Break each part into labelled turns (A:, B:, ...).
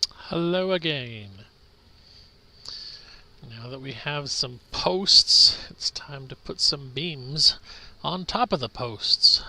A: Hello again. Now that we have some posts, it's time to put some beams on top of the posts.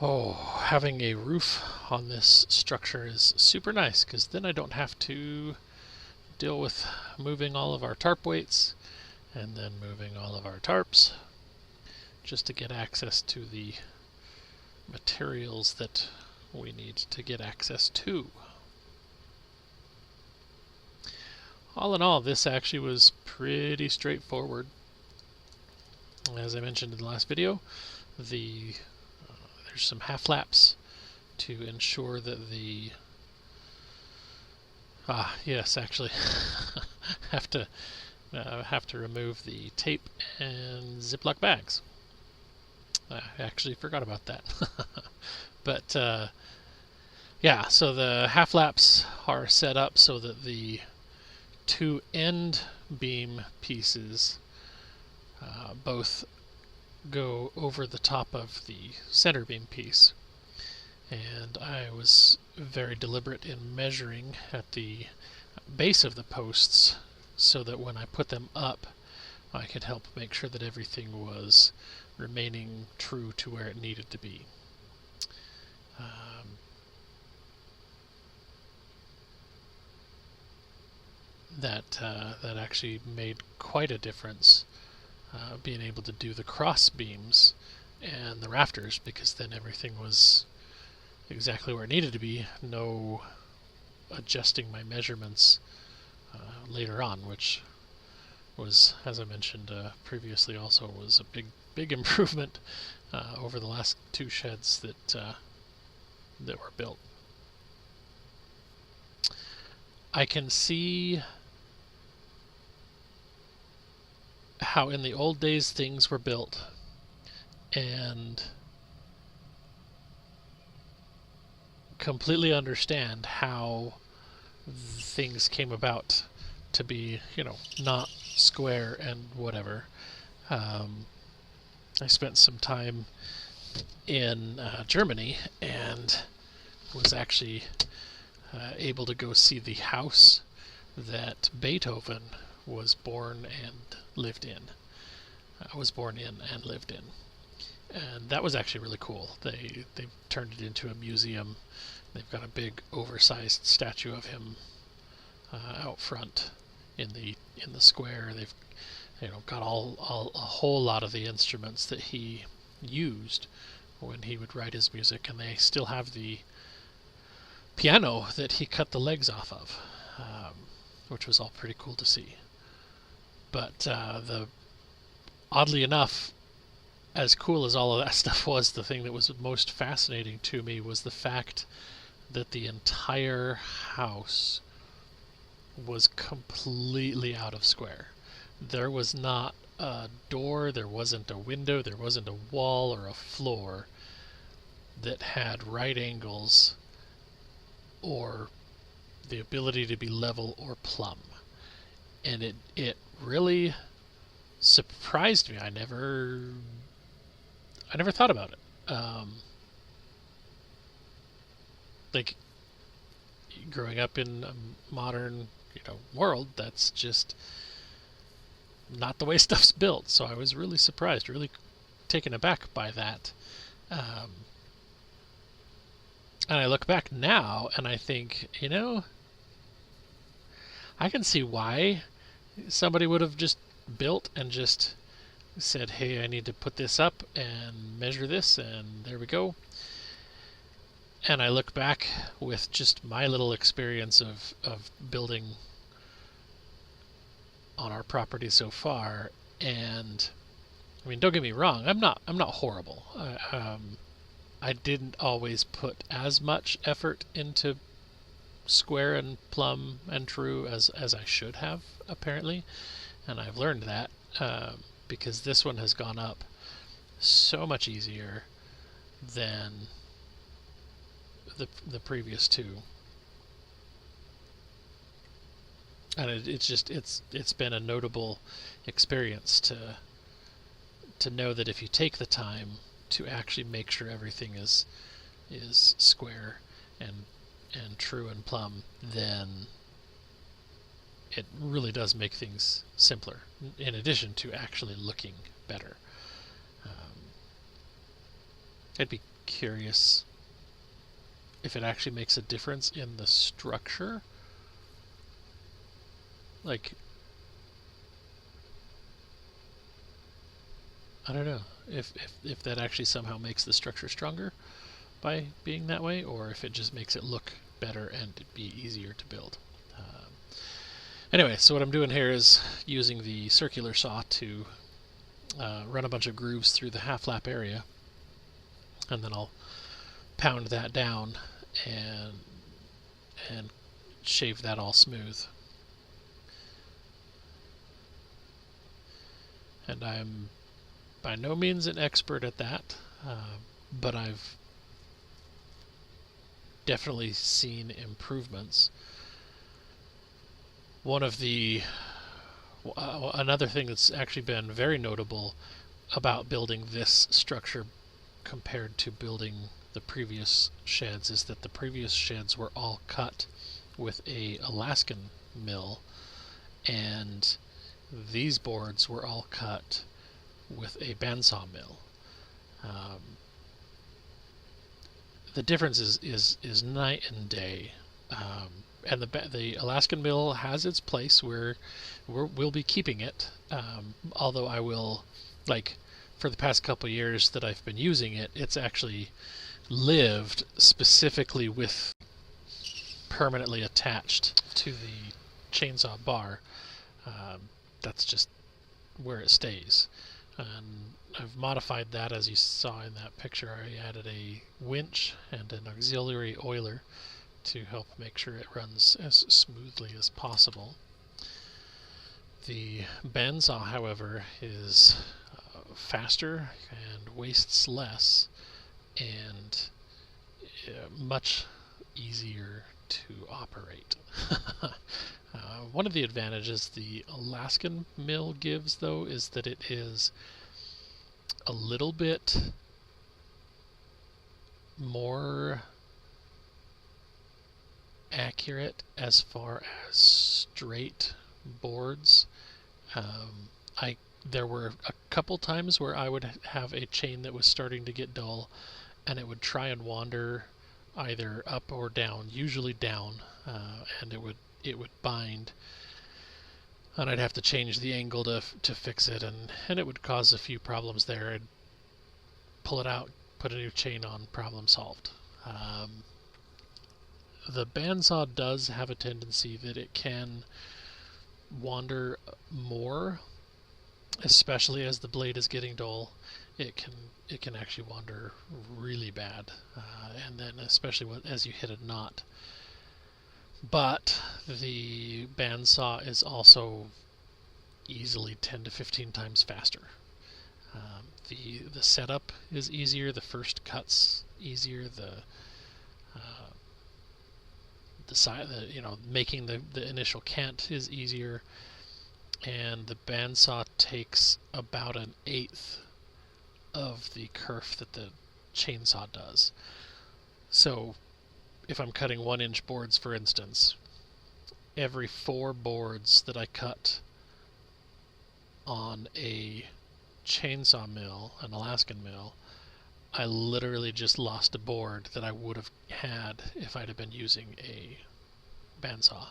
A: Oh, having a roof on this structure is super nice because then I don't have to deal with moving all of our tarp weights and then moving all of our tarps just to get access to the materials that we need to get access to. All in all, this actually was pretty straightforward. As I mentioned in the last video, there's some half laps to ensure that the yes, actually have to remove the tape and Ziploc bags. I actually forgot about that. But yeah, so the half laps are set up so that the two end beam pieces both go over the top of the center beam piece. And I was very deliberate in measuring at the base of the posts so that when I put them up, I could help make sure that everything was remaining true to where it needed to be. That actually made quite a difference, being able to do the cross beams and the rafters, because then everything was exactly where it needed to be. No adjusting my measurements later on, which was, as I mentioned previously, also was a big improvement over the last two sheds that were built. I can see how in the old days things were built, and completely understand how things came about to be, not square and whatever. I spent some time in Germany and was actually able to go see the house that Beethoven was born and lived in. Was born in and lived in. And that was actually really cool. They turned it into a museum. They've got a big oversized statue of him out front in the square. They've got a whole lot of the instruments that he used when he would write his music, and they still have the piano that he cut the legs off of, which was all pretty cool to see. But oddly enough, as cool as all of that stuff was, the thing that was most fascinating to me was the fact that the entire house was completely out of square. There was not a door, there wasn't a window, there wasn't a wall or a floor that had right angles or the ability to be level or plumb. And it really surprised me. I never thought about it. Like, growing up in a modern, world, that's just not the way stuff's built. So I was really surprised, really taken aback by that. And I look back now and I think, I can see why somebody would have just built and just said, hey, I need to put this up and measure this, and there we go. And I look back with just my little experience of building on our property so far, and I mean, don't get me wrong, I'm not horrible. I didn't always put as much effort into square and plumb and true as I should have, apparently, and I've learned that because this one has gone up so much easier than the previous two. And it's been a notable experience to know that if you take the time to actually make sure everything is square and true and plumb, then it really does make things simpler, in addition to actually looking better. I'd be curious if it actually makes a difference in the structure. Like, I don't know if that actually somehow makes the structure stronger by being that way, or if it just makes it look better and it'd be easier to build. Anyway, so what I'm doing here is using the circular saw to run a bunch of grooves through the half lap area, and then I'll pound that down and shave that all smooth. And I'm by no means an expert at that, but I've definitely seen improvements. One of the another thing that's actually been very notable about building this structure compared to building the previous sheds is that the previous sheds were all cut with a Alaskan mill, and these boards were all cut with a bandsaw mill. The difference is night and day. And the Alaskan mill has its place where we'll be keeping it. Although I will, like, for the past couple years that I've been using it, it's actually lived specifically with permanently attached to the chainsaw bar. That's just where it stays. And I've modified that, as you saw in that picture. I added a winch and an auxiliary oiler to help make sure it runs as smoothly as possible. The bandsaw, however, is faster and wastes less, and much easier to operate. One of the advantages the Alaskan mill gives, though, is that it is a little bit more accurate as far as straight boards. There were a couple times where I would have a chain that was starting to get dull, and it would try and wander either up or down, usually down, and it would bind, and I'd have to change the angle to fix it, and it would cause a few problems there. I'd pull it out, put a new chain on, problem solved. The bandsaw does have a tendency that it can wander more, especially as the blade is getting dull. It can actually wander really bad, and then especially as you hit a knot. But the bandsaw is also easily 10 to 15 times faster. The setup is easier, the first cut's easier, making the initial cant is easier, and the bandsaw takes about 1/8 of the kerf that the chainsaw does. So if I'm cutting 1-inch boards, for instance, every 4 boards that I cut on a chainsaw mill, an Alaskan mill, I literally just lost a board that I would have had if I'd have been using a bandsaw.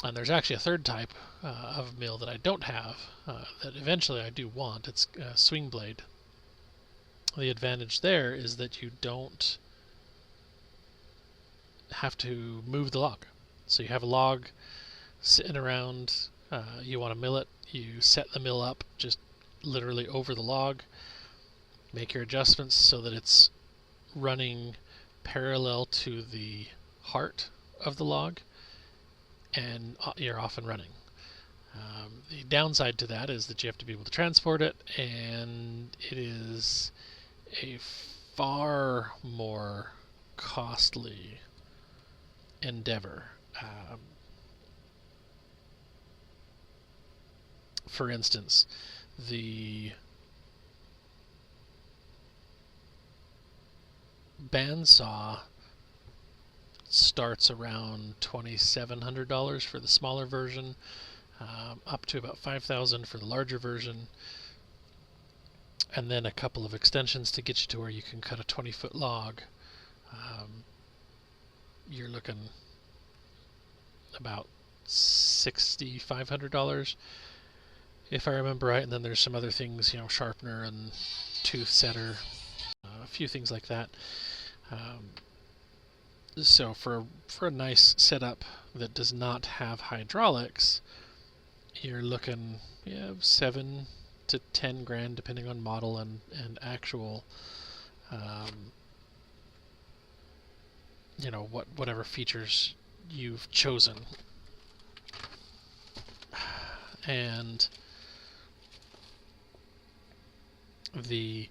A: And there's actually a third type of mill that I don't have, that eventually I do want. It's a swing blade. The advantage there is that you don't have to move the log. So you have a log sitting around, you want to mill it, you set the mill up just literally over the log, make your adjustments so that it's running parallel to the heart of the log, and you're off and running. The downside to that is that you have to be able to transport it, and it is a far more costly endeavor. For instance, the bandsaw starts around $2,700 for the smaller version, up to about $5,000 for the larger version, and then a couple of extensions to get you to where you can cut a 20-foot log. You're looking about $6,500 if I remember right, and then there's some other things, sharpener and tooth setter, a few things like that. So for a nice setup that does not have hydraulics, you're looking 7 to 10 grand depending on model and actual whatever features you've chosen. And the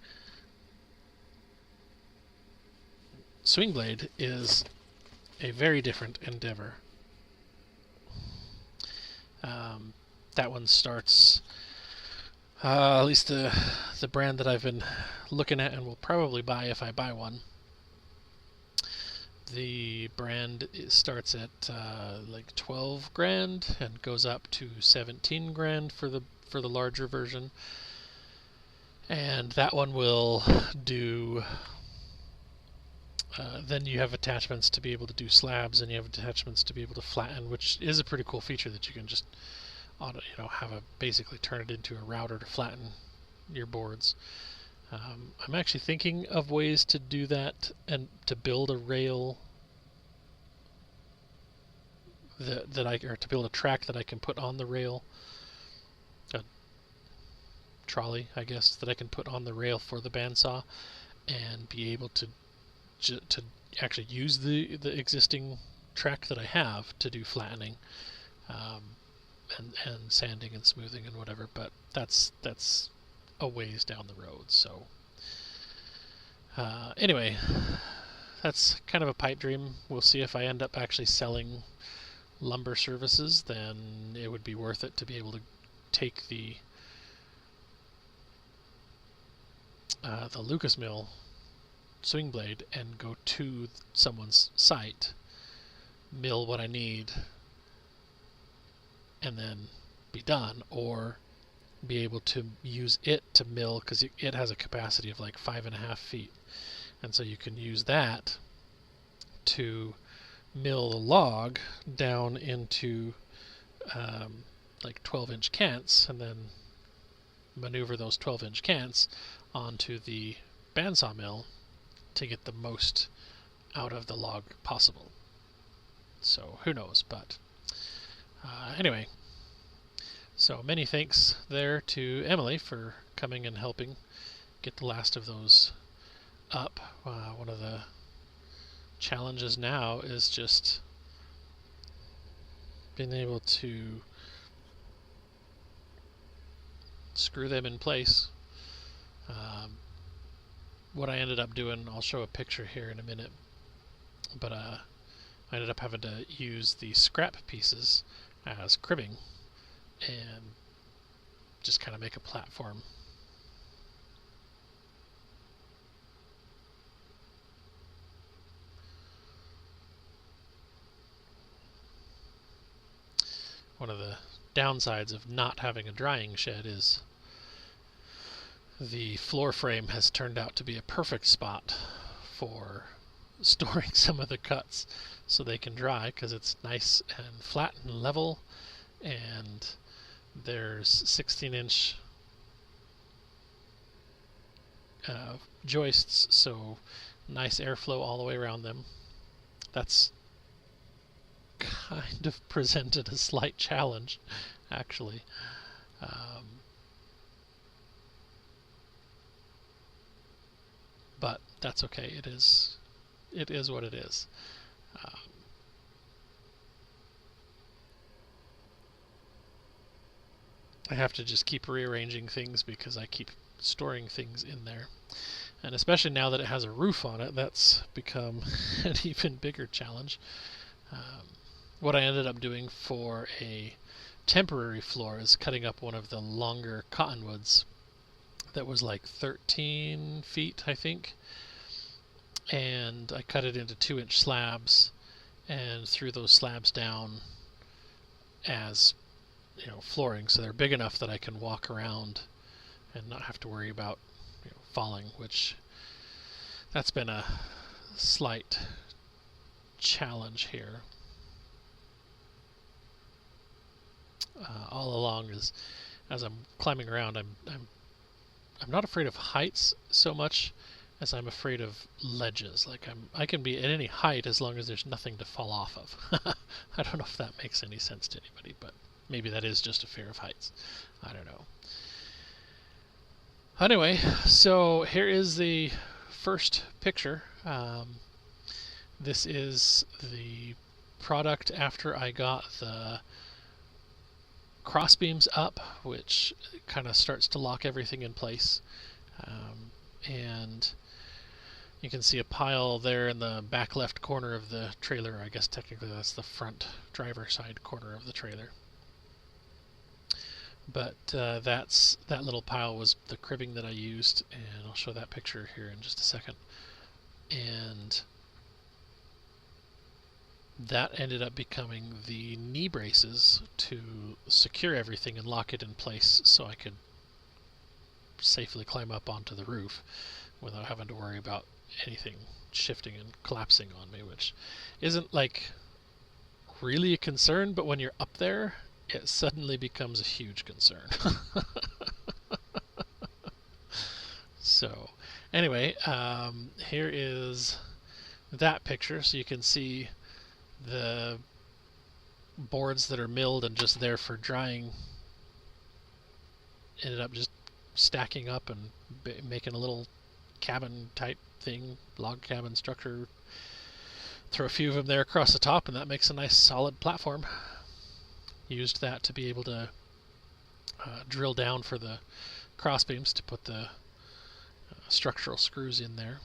A: swing blade is a very different endeavor. That one starts, at least the brand that I've been looking at and will probably buy if I buy one. The brand starts at like 12 grand and goes up to 17 grand for the larger version. And that one will do, then you have attachments to be able to do slabs, and you have attachments to be able to flatten, which is a pretty cool feature that you can just basically turn it into a router to flatten your boards. I'm actually thinking of ways to do that and to build a rail or to build a track that I can put on the rail, a trolley, I guess, that I can put on the rail for the bandsaw, and be able to actually use the existing track that I have to do flattening, and sanding and smoothing and whatever. But that's a ways down the road. So anyway, that's kind of a pipe dream. We'll see if I end up actually selling lumber services. Then it would be worth it to be able to take the Lucas Mill swing blade and go to someone's site, mill what I need, and then be done, or be able to use it to mill, because it has a capacity of like 5.5 feet, and so you can use that to mill the log down into like 12-inch cants, and then maneuver those 12-inch cants onto the bandsaw mill to get the most out of the log possible. So who knows, but anyway, so many thanks there to Emily for coming and helping get the last of those up. One of the challenges now is just being able to screw them in place. What I ended up doing, I'll show a picture here in a minute, but I ended up having to use the scrap pieces as cribbing and just kind of make a platform. One of the downsides of not having a drying shed is the floor frame has turned out to be a perfect spot for storing some of the cuts so they can dry, because it's nice and flat and level, and there's 16-inch joists, so nice airflow all the way around them. That's kind of presented a slight challenge, actually. But that's okay. It is what it is. I have to just keep rearranging things because I keep storing things in there. And especially now that it has a roof on it, that's become an even bigger challenge. What I ended up doing for a temporary floor is cutting up one of the longer cottonwoods that was like 13 feet, I think, and I cut it into 2-inch slabs and threw those slabs down as flooring, so they're big enough that I can walk around and not have to worry about falling, which that's been a slight challenge here. All along, as I'm climbing around, I'm not afraid of heights so much as I'm afraid of ledges. Like I can be at any height as long as there's nothing to fall off of. I don't know if that makes any sense to anybody, but maybe that is just a fear of heights. I don't know. Anyway, so here is the first picture. This is the product after I got the crossbeams up, which kind of starts to lock everything in place. And you can see a pile there in the back left corner of the trailer. I guess technically that's the front driver side corner of the trailer. But that little pile was the cribbing that I used, and I'll show that picture here in just a second. And that ended up becoming the knee braces to secure everything and lock it in place so I could safely climb up onto the roof without having to worry about anything shifting and collapsing on me, which isn't like really a concern, but when you're up there, it suddenly becomes a huge concern. So, anyway, here is that picture, so you can see the boards that are milled and just there for drying ended up just stacking up and making a little cabin type thing, log cabin structure. Throw a few of them there across the top, and that makes a nice solid platform. Used that to be able to drill down for the crossbeams to put the structural screws in there.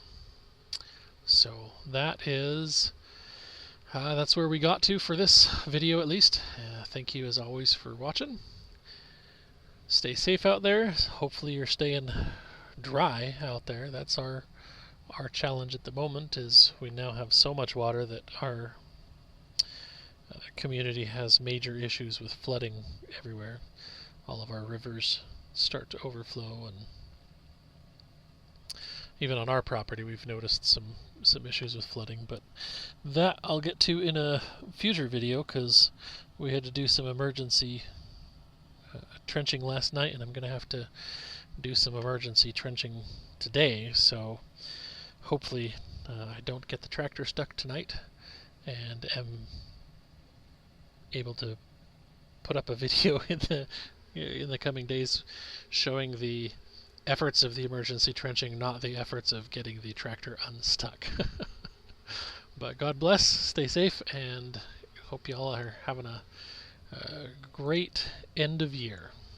A: So that is that's where we got to for this video, at least. Thank you as always for watching. Stay safe out there. Hopefully you're staying dry out there. That's our challenge at the moment, is we now have so much water that our community has major issues with flooding everywhere. All of our rivers start to overflow, and even on our property we've noticed some issues with flooding, but that I'll get to in a future video because we had to do some emergency trenching last night, and I'm going to have to do some emergency trenching today, so hopefully I don't get the tractor stuck tonight and am able to put up a video in the coming days showing the efforts of the emergency trenching, not the efforts of getting the tractor unstuck. But God bless, stay safe, and hope you all are having a great end of year.